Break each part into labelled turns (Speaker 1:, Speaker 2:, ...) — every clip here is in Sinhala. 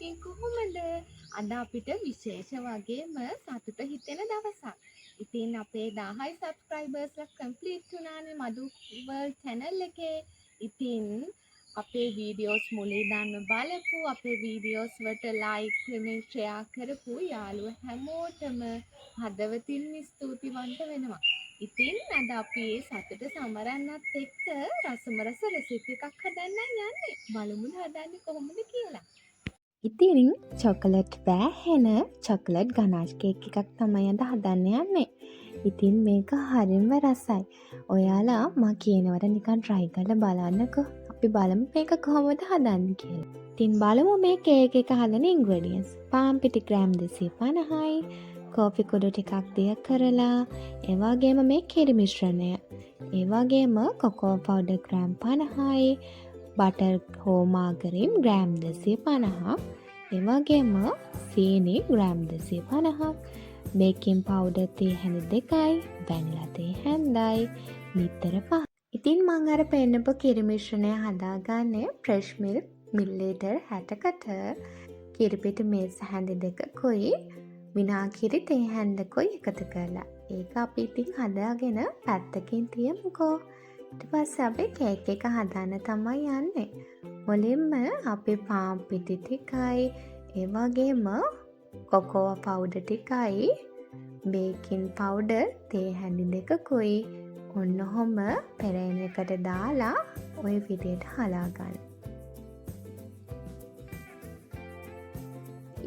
Speaker 1: ඉතින් කොහොමද? අද අපිට විශේෂ වගේම සතුට හිතෙන දවසක්. ඉතින් අපේ 1000 සබ්ස්ක්‍රයිබර්ස්ලා කම්ප්ලීට් වුණානේ මදු වර්ල්ඩ් channel එකේ. ඉතින් අපේ වීඩියෝස් මුලින් ඉඳන්ම බලපු අපේ වීඩියෝස් වලට ලයික් කමෙන්ට් ෂෙයා කරපු යාළුවෝ හැමෝටම හදවතින්ම ස්තුතිවන්ත වෙනවා. ඉතින් අද අපි මේ සතුට සමරන්නත් එක්ක රසමරස රෙසිපි එකක් හදන්න යන්නේ. බලමුද හදන්නේ කොහොමද කියලා. ඉතින් චොකලට් වෑහෙන චොකලට් ගනාෂ් කේක් එකක් තමයි අද හදන්න යන්නේ. ඉතින් මේක හරිම රසයි. ඔයාලා මා කියනවට නිකන් try කරලා බලන්නකෝ. අපි බලමු මේක කොහොමද හදන්නේ කියලා. ඉතින් බලමු මේ කේක් එක හදන ingredients. පාන් පිටි ග්‍රෑම් 250යි, කෝපි කුඩු ටිකක් දිය කරලා, ඒ වගේම මේ කිරි මිශ්‍රණය. ඒ වගේම කොකෝ පවුඩර් ග්‍රෑම් 50යි, බටර් හෝ මාගරින් ග්‍රෑම් 250ක්, ඒ වගේම සීනි ග්‍රෑම් 250ක්, බේකින් පවුඩර් තේ හැඳි 2යි, වැනිලා තේ හැන්දයි, බිත්තර 5. ඉතින් මම අර පෙන්නපු කිරි මිශ්‍රණය හදාගන්නේ ෆ්‍රෙෂ් මිල්ක් මිලිලීටර් 60කට කිරි පිටි මේස් හැඳි 2කුයි විනාගිරි තේ හැන්දකුයි එකතු කරලා. ඒක අපි ඉතින් හදාගෙන පැත්තකින් තියමුකෝ. ඊට පස්සේ අපි කේක් එක හදන්න තමයි යන්නේ. මුලින්ම අපි පාන් පිටි ටිකයි, ඒ වගේම කොකෝ පවුඩර් ටිකයි, බේකින් පවුඩර් තේ හැඳි 2කුයි ඔන්න ඔහොම පෙරේන එකට දාලා ওই විදිහට හලා ගන්න.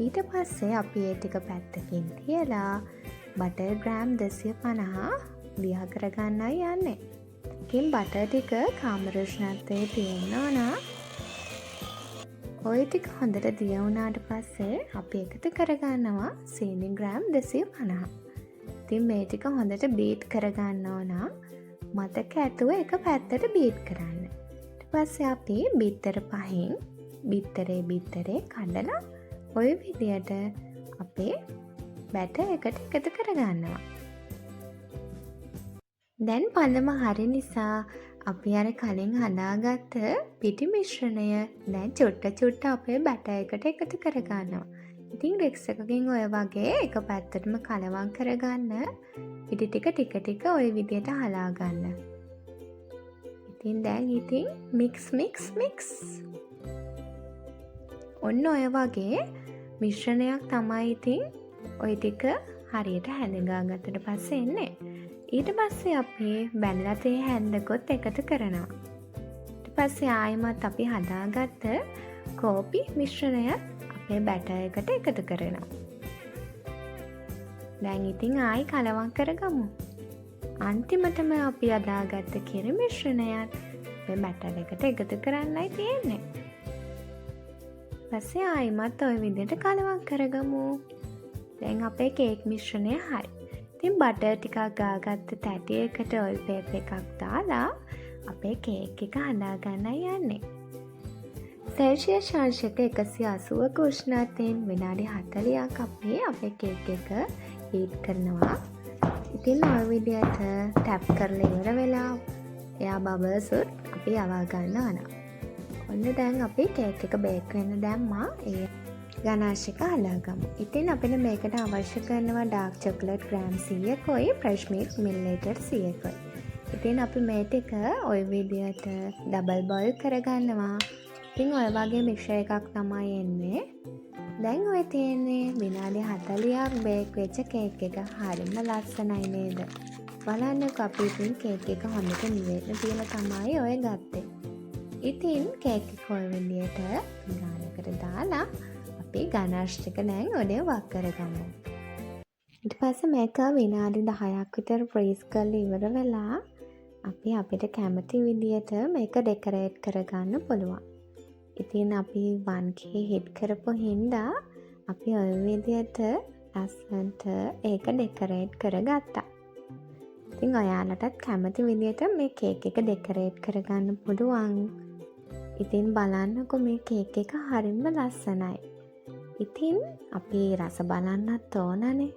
Speaker 1: ඊට පස්සේ අපි ඒ ටික පැත්තකින් තියලා බටර් ග්‍රෑම් 250 දිය කරගන්නයි යන්නේ. ඉතින් බටර් ටික කාමර උෂ්ණත්වයේ තියෙනවා නම් ওই ටික හොඳට දිය වුණාට පස්සේ අපි එකතු කරගන්නවා සීනි ග්‍රෑම් 250. ඉතින් මේ ටික හොඳට බීට් කරගන්න ඕන. මතක ඇතුව එක පැත්තට බීට් කරන්න. ඊට පස්සේ අපි බිත්තර 5න් බිත්තරේ කඩලා ඔය විදියට අපේ බැටර් එකට එකතු කරගන්නවා. දැන් පළම හරි නිසා අපි අර කලින් හදාගත්ත පිටි මිශ්‍රණය දැන් චුට්ට අපේ බැටර් එකට එකතු කරගන්නවා. ඉතින් රික්ස් එකකින් ඔය වගේ එක පැත්තටම කලවම් කරගන්න පිටි ටික ඔය විදියට හලා ගන්න. ඉතින් දැන් මික්ස්. ඔන්න ඔය වගේ මිශ්‍රණයක් තමයි ඉතින් ඔය ටික හරියට හැඳගා ගත්තට පස්සේ එන්නේ. ඊට පස්සේ අපි වැනිලා තේ හැන්දකොත් එකතු කරනවා. ඊට පස්සේ ආයෙමත් අපි හදාගත්ත කෝපි මිශ්‍රණය අපේ බැටර් එකට එකතු කරනවා. දැන් ඉතින් ආයි කලවම් කරගමු. අන්තිමටම අපි හදාගත්ත කිරි මිශ්‍රණයත් අපේ බැටර් එකට එකතු කරන්නයි තියෙන්නේ. පස්සේ ආයිමත් ඔය විදිහට කලවම් කරගමු. දැන් අපේ කේක් මිශ්‍රණය හරි. ඉතින් බටර් ටිකක් ගාගත්ත තැටියකට ඔයිල් පේපර් එකක් දාලා අපේ කේක් එක හදාගන්නයි යන්නේ. සෙල්සියස් අංශක 180ක උෂ්ණත්වයෙන් විනාඩි 40ක් අපි අපේ කේක් එක හීට් කරනවා. ඉතින් ඔය විදිහට ටැප් කරලා ඉවර වෙලා එයා බබල්ස් අපි යවා ගන්න ඕන. ඔන්න දැන් අපි කේක් එක බේක් වෙන්න දැම්මා. ඒ ගනාෂ් එක හදාගමු. ඉතින් අපිට මේකට අවශ්‍ය කරනවා ඩාර්ක් චොකලට් ග්‍රෑම් 100කුයි ෆ්‍රෙෂ් මිල්ක් මිලිලීටර් 100කුයි. ඉතින් අපි මේ ටික ওই විදිහට ඩබල් බොයිල් කරගන්නවා. ඉතින් ඔය වගේ මික්ෂර් එකක් තමයි එන්නේ. දැන් ඔය තියෙන්නේ විනාඩි 40ක් බේක් වෙච්ච කේක් එක. හරිම ලස්සනයි නේද? බලන්නකෝ අපි ඉතින් කේක් එක හොඳට නිවෙන්න තියලා තමයි ඔය ගත්තේ. ඉතින් කේක් එක ඔය විදිහට ගානකට දාලා අපි ගනාෂ් ටික දැන් ඔඩේ වක් කරගමු. ඊට පස්සේ මේක විනාඩි 10ක් විතර ෆ්‍රීස් කරලා ඉවර වෙලා අපි අපිට කැමති විදිහට මේක ඩෙකරේට් කරගන්න පුළුවන්. ඉතින් අපි 1K හිට් කරපු හින්දා අපි ඔය විදිහට ලස්සනට ඒක ඩෙකරේට් කරගත්තා. ඉතින් ඔයාලටත් කැමති විදිහට මේ කේක් එක ඩෙකරේට් කරගන්න පුළුවන්. ඉතින් බලන්නකෝ මේ කේක් එක හරිම ලස්සනයි. ඉතින් අපි රස බලන්නත් ඕනනේ.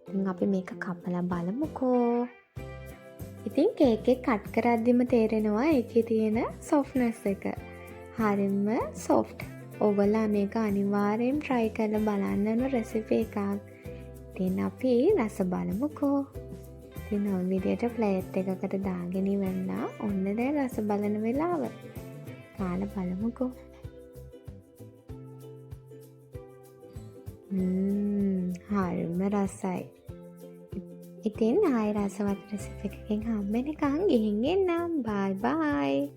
Speaker 1: ඉතින් අපි මේක කපලා බලමුකෝ. ඉතින් කේක් එක කට් කරද්දිම තේරෙනවා ඒකේ තියෙන සොෆ්ට්නස් එක. හරිම සොෆ්ට්.
Speaker 2: ඔයගොල්ලෝ මේක අනිවාර්යෙන් try කරලා බලන්න ඕන රෙසිපි එකක්. ඉතින් අපි රස බලමුකෝ. ඉතින් ඔය විදියට ප්ලේට් එකකට දාගෙන ඉවරලා ඔන්න දැන් රස බලන වෙලාව. කාලා බලමුකෝ. හරිම රසයි. ඉතින් ආයෙ රසවත් රෙසිපි එකකින් හම්බෙනකන් ගිහින් එන්නම්. බයි බයි.